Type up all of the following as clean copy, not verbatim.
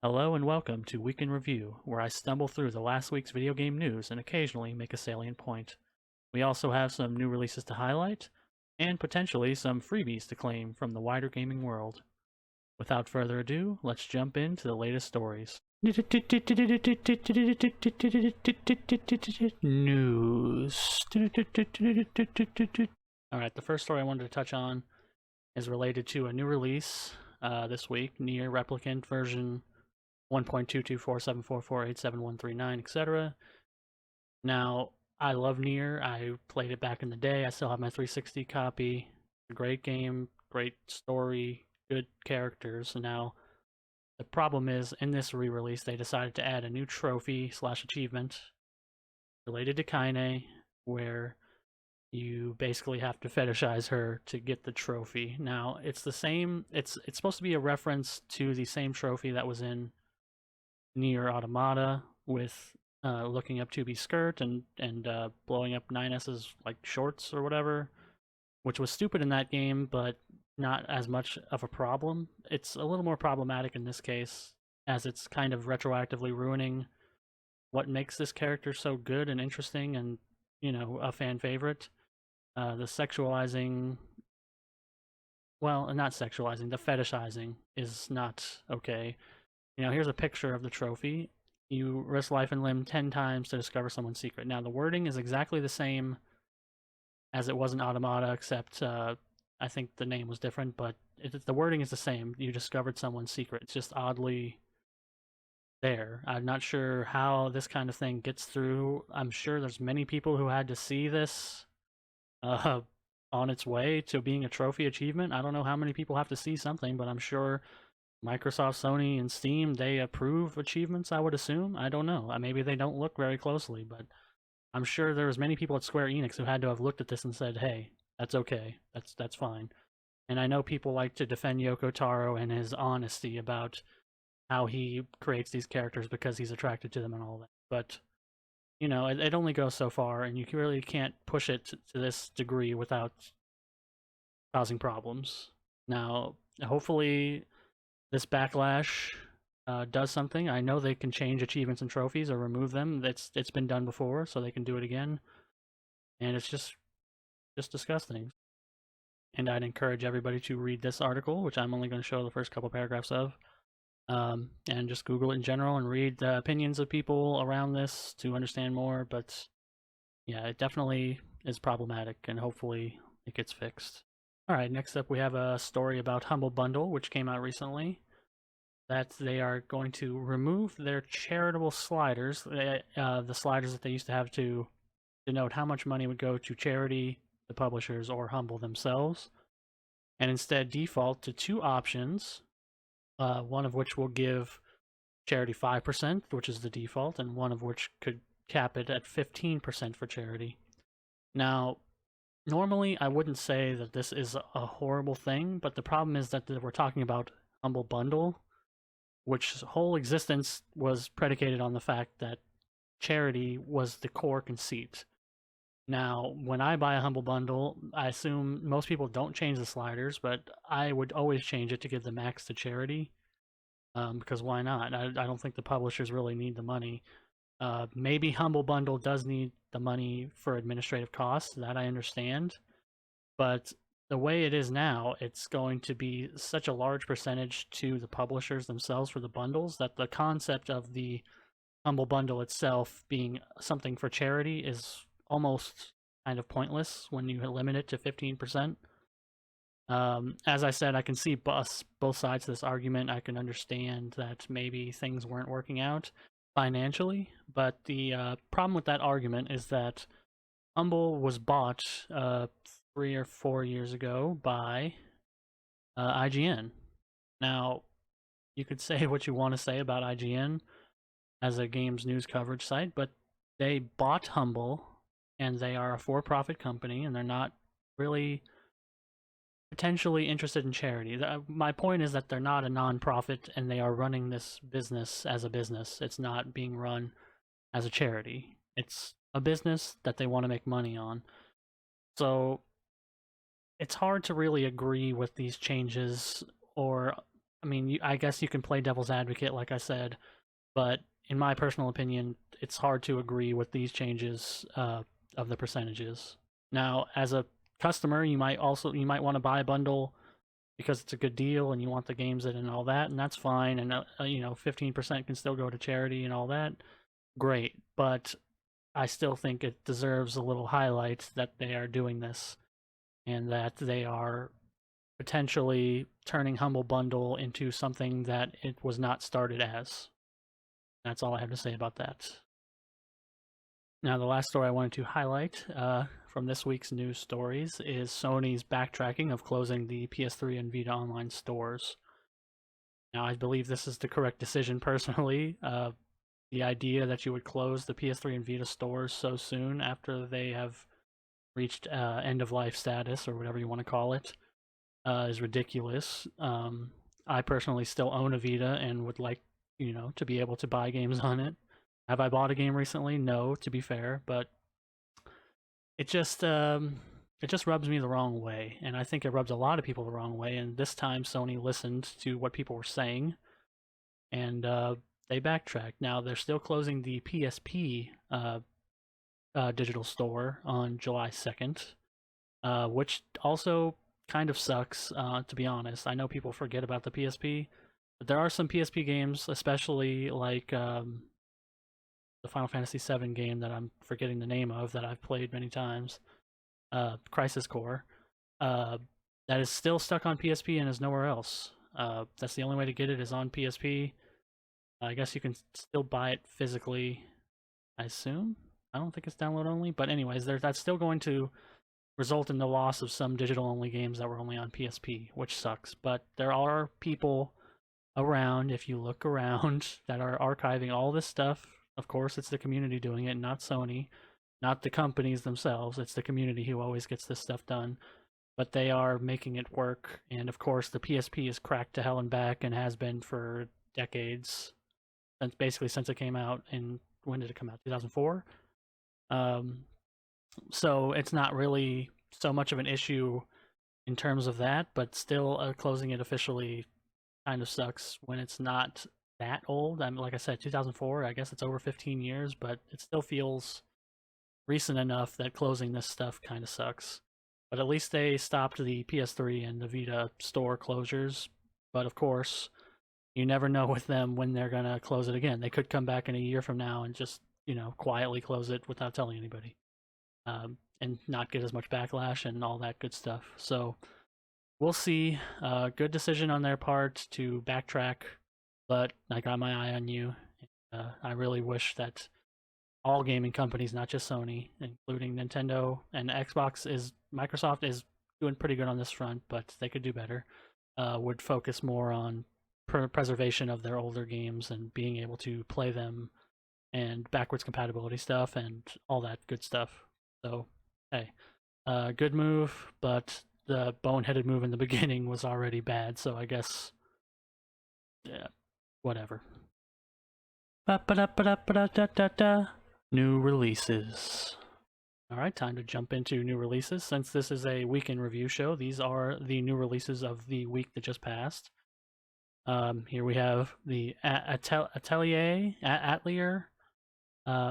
Hello and welcome to Week in Review, where I stumble through the last week's video game news and occasionally make a salient point. We also have some new releases to highlight, and potentially some freebies to claim from the wider gaming world. Without further ado, let's jump into the latest stories. News. Alright, the first story I wanted to touch on is related to a new release this week, Nier Replicant version 1.22474487139, etc. Now, I love Nier. I played it back in the day. I still have my 360 copy. Great game, great story, good characters. Now, the problem is, in this re-release, they decided to add a new trophy/achievement related to Kaine, where you basically have to fetishize her to get the trophy. Now, it's the same. It's supposed to be a reference to the same trophy that was in Nier Automata with looking up 2B's skirt and blowing up 9S's like shorts or whatever, which was stupid in that game, but not as much of a problem. It's a little more problematic in this case, as it's kind of retroactively ruining what makes this character so good and interesting and, a fan favorite. The sexualizing, well, not sexualizing, the fetishizing is not okay. Here's a picture of the trophy. You risk life and limb 10 times to discover someone's secret. Now, the wording is exactly the same as it was in Automata, except I think the name was different, but the wording is the same. You discovered someone's secret. It's just oddly there. I'm not sure how this kind of thing gets through. I'm sure there's many people who had to see this on its way to being a trophy achievement. I don't know how many people have to see something, but I'm sure Microsoft, Sony, and Steam, they approve achievements, I would assume. I don't know. Maybe they don't look very closely, but I'm sure there was many people at Square Enix who had to have looked at this and said, hey, that's okay. That's fine. And I know people like to defend Yoko Taro and his honesty about how he creates these characters because he's attracted to them and all that. But, it only goes so far, and you really can't push it to this degree without causing problems. Now, hopefully this backlash does something. I know they can change achievements and trophies or remove them. It's been done before, so they can do it again. And it's just disgusting. And I'd encourage everybody to read this article, which I'm only going to show the first couple paragraphs of, and just Google it in general and read the opinions of people around this to understand more. But yeah, it definitely is problematic, and hopefully it gets fixed. All right, next up we have a story about Humble Bundle, which came out recently, that they are going to remove their charitable sliders, the sliders that they used to have to denote how much money would go to charity, the publishers, or Humble themselves, and instead default to two options, one of which will give charity 5%, which is the default, and one of which could cap it at 15% for charity. Now, normally I wouldn't say that this is a horrible thing, but the problem is that we're talking about Humble Bundle, which whole existence was predicated on the fact that charity was the core conceit. Now, when I buy a Humble Bundle, I assume most people don't change the sliders, but I would always change it to give the max to charity, because why not? I don't think the publishers really need the money. Maybe Humble Bundle does need the money for administrative costs, that I understand, but the way it is now, it's going to be such a large percentage to the publishers themselves for the bundles that the concept of the Humble Bundle itself being something for charity is almost kind of pointless when you limit it to 15%. As I said, I can see both sides of this argument. I can understand that maybe things weren't working out financially, but the problem with that argument is that Humble was bought 3 or 4 years ago by IGN. Now, you could say what you want to say about IGN as a games news coverage site, but they bought Humble, and they are a for-profit company, and they're not really potentially interested in charity. My point is that they're not a non-profit, and they are running this business as a business. It's not being run as a charity. It's a business that they want to make money on. So it's hard to really agree with these changes or I mean, I guess you can play devil's advocate, like I said, but in my personal opinion, it's hard to agree with these changes of the percentages. Now, as a customer, you might want to buy a bundle because it's a good deal and you want the games in and all that, and that's fine. And 15% can still go to charity and all that. Great, but I still think it deserves a little highlight that they are doing this and that they are potentially turning Humble Bundle into something that it was not started as. That's all I have to say about that. Now, the last story I wanted to highlight from this week's news stories is Sony's backtracking of closing the PS3 and Vita online stores. Now, I believe this is the correct decision personally. The idea that you would close the PS3 and Vita stores so soon after they have reached end of life status or whatever you want to call it is ridiculous. I personally still own a Vita and would like, to be able to buy games on it. Have I bought a game recently? No, to be fair, but it just rubs me the wrong way, and I think it rubs a lot of people the wrong way. And this time, Sony listened to what people were saying, and they backtracked. Now they're still closing the PSP digital store on July 2nd, which also kind of sucks. To be honest, I know people forget about the PSP, but there are some PSP games, especially like the Final Fantasy VII game that I'm forgetting the name of that I've played many times, Crisis Core, that is still stuck on PSP and is nowhere else. That's the only way to get it is on PSP. I guess you can still buy it physically, I assume. I don't think it's download only, but anyways, that's still going to result in the loss of some digital only games that were only on PSP, which sucks. But there are people around, if you look around, that are archiving all this stuff. Of course, it's the community doing it, not Sony, not the companies themselves. It's the community who always gets this stuff done. But they are making it work, and of course, the PSP is cracked to hell and back and has been for decades, since it came out. And when did it come out? 2004. So it's not really so much of an issue in terms of that, but still closing it officially kind of sucks when it's not that old. I mean, like I said, 2004, I guess it's over 15 years, but it still feels recent enough that closing this stuff kind of sucks. But at least they stopped the PS3 and the Vita store closures. But of course, you never know with them when they're going to close it again. They could come back in a year from now and just, quietly close it without telling anybody. And not get as much backlash and all that good stuff. So we'll see. Good decision on their part to backtrack, but I got my eye on you. I really wish that all gaming companies, not just Sony, including Nintendo and Microsoft is doing pretty good on this front, but they could do better. Would focus more on preservation of their older games and being able to play them and backwards compatibility stuff and all that good stuff. So, hey, good move, but the boneheaded move in the beginning was already bad, so I guess, yeah, whatever. New releases. Alright, time to jump into new releases. Since this is a weekend review show, these are the new releases of the week that just passed. Here we have the Atelier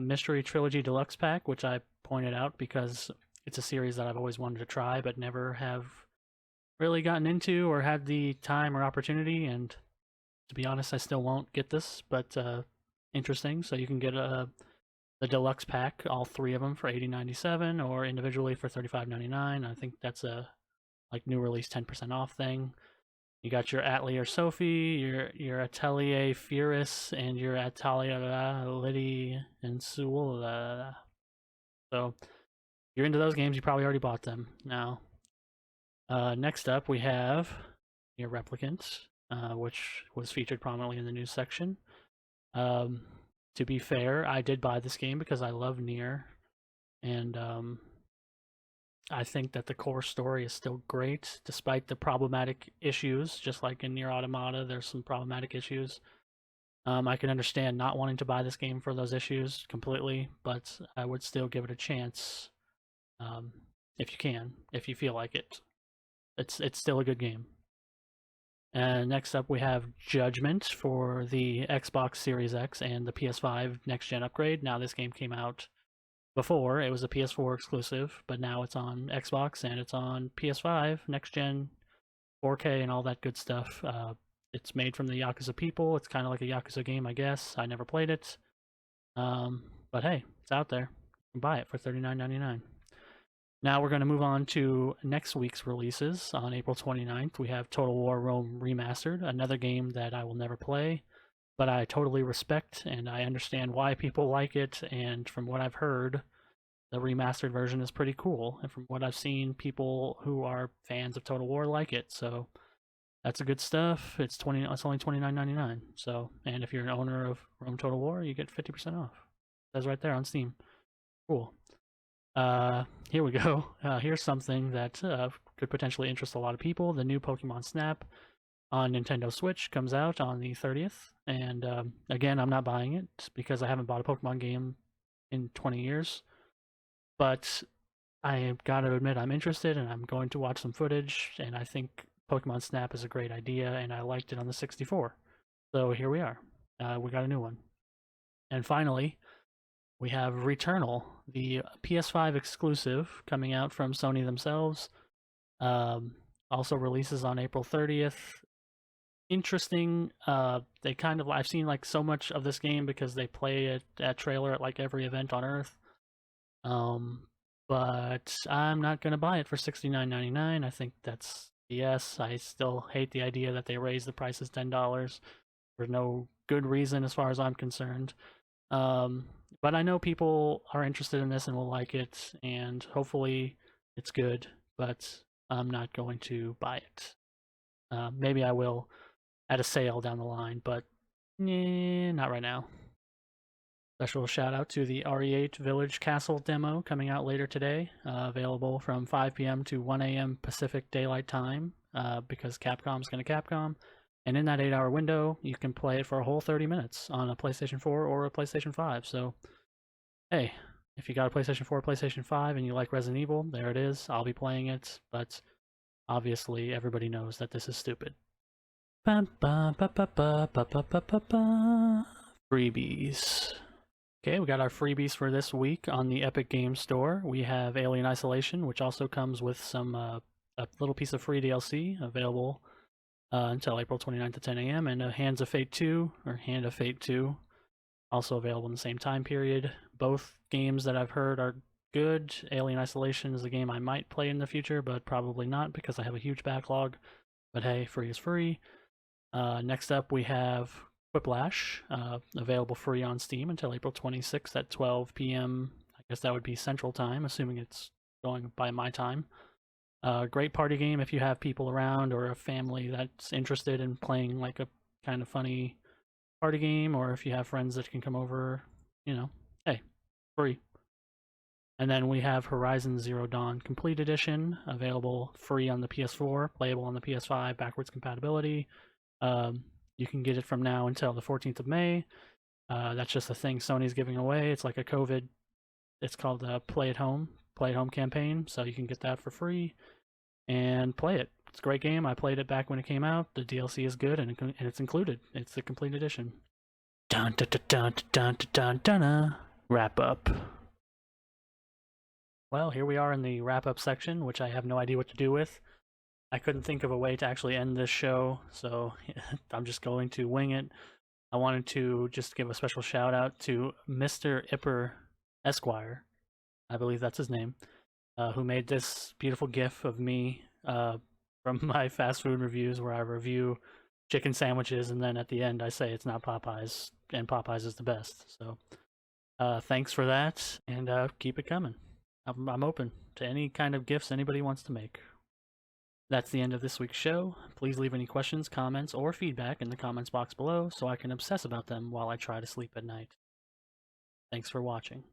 Mystery Trilogy Deluxe Pack, which I pointed out because it's a series that I've always wanted to try but never have really gotten into or had the time or opportunity, and to be honest, I still won't get this, but interesting. So you can get the deluxe pack, all three of them for $80.97 or individually for $35.99. I think that's a new release 10% off thing. You got your Atelier Sophie, your Atelier Furus, and your Atelier Liddy and Sewell. So if you're into those games, you probably already bought them. Now, next up we have your Replicant, which was featured prominently in the news section. To be fair, I did buy this game because I love Nier, and I think that the core story is still great, despite the problematic issues. Just like in Nier Automata, there's some problematic issues. I can understand not wanting to buy this game for those issues completely, but I would still give it a chance if you can, if you feel like it. It's still a good game. And next up, we have Judgment for the Xbox Series X and the PS5 next gen upgrade. Now, this game came out before. It was a PS4 exclusive, but now it's on Xbox and it's on PS5 next gen, 4K, and all that good stuff. It's made from the Yakuza people. It's kind of like a Yakuza game, I guess. I never played it. But hey, it's out there. You can buy it for $39.99. Now we're going to move on to next week's releases. On April 29th, we have Total War Rome Remastered, another game that I will never play, but I totally respect and I understand why people like it, and from what I've heard, the remastered version is pretty cool, and from what I've seen, people who are fans of Total War like it, so that's a good stuff. It's only $29.99. So, and if you're an owner of Rome Total War, you get 50% off. It says right there on Steam. Cool. Here we go. Here's something that could potentially interest a lot of people. The new Pokemon Snap on Nintendo Switch comes out on the 30th. And again, I'm not buying it because I haven't bought a Pokemon game in 20 years. But I gotta admit I'm interested and I'm going to watch some footage, and I think Pokemon Snap is a great idea, and I liked it on the 64. So here we are. We got a new one. And finally, we have Returnal, the PS5 exclusive coming out from Sony themselves. Also releases on April 30th. Interesting. They kind of, I've seen like so much of this game because they play it at trailer at like every event on Earth. But I'm not gonna buy it for $69.99. I think that's BS. I still hate the idea that they raised the prices $10 for no good reason as far as I'm concerned. But I know people are interested in this and will like it, and hopefully it's good, but I'm not going to buy it. Maybe I will at a sale down the line, but not right now. Special shout out to the RE8 Village Castle demo coming out later today, available from 5 p.m. to 1 a.m. Pacific Daylight Time, because Capcom's going to Capcom. And in that 8-hour window, you can play it for a whole 30 minutes on a PlayStation 4 or a PlayStation 5. So, hey, if you got a PlayStation 4 or PlayStation 5 and you like Resident Evil, there it is. I'll be playing it, but obviously everybody knows that this is stupid. Freebies. Okay, we got our freebies for this week on the Epic Games Store. We have Alien Isolation, which also comes with some a little piece of free DLC available until April 29th at 10 a.m. and Hands of Fate 2, or Hand of Fate 2, also available in the same time period. Both games that I've heard are good. Alien Isolation is a game I might play in the future, but probably not because I have a huge backlog. But hey, free is free. Next up, we have Quiplash, available free on Steam until April 26th at 12 p.m. I guess that would be Central Time, assuming it's going by my time. Great party game if you have people around or a family that's interested in playing like a kind of funny party game, or if you have friends that can come over, hey, free. And then we have Horizon Zero Dawn Complete Edition, available free on the PS4, playable on the PS5, backwards compatibility. You can get it from now until the 14th of May. That's just a thing Sony's giving away. It's like a COVID, it's called Play at Home campaign, so you can get that for free and play it. It's a great game. I played it back when it came out. The DLC is good, and it's included. It's the complete edition. Dun dun dun dun dun dun dun. Wrap up. Well, here we are in the wrap up section, which I have no idea what to do with. I couldn't think of a way to actually end this show, so I'm just going to wing it. I wanted to just give a special shout out to Mr. Ipper Esquire, I believe that's his name, who made this beautiful gif of me from my fast food reviews, where I review chicken sandwiches and then at the end I say it's not Popeyes and Popeyes is the best. So thanks for that, and keep it coming. I'm open to any kind of gifts anybody wants to make. That's the end of this week's show. Please leave any questions, comments, or feedback in the comments box below so I can obsess about them while I try to sleep at night. Thanks for watching.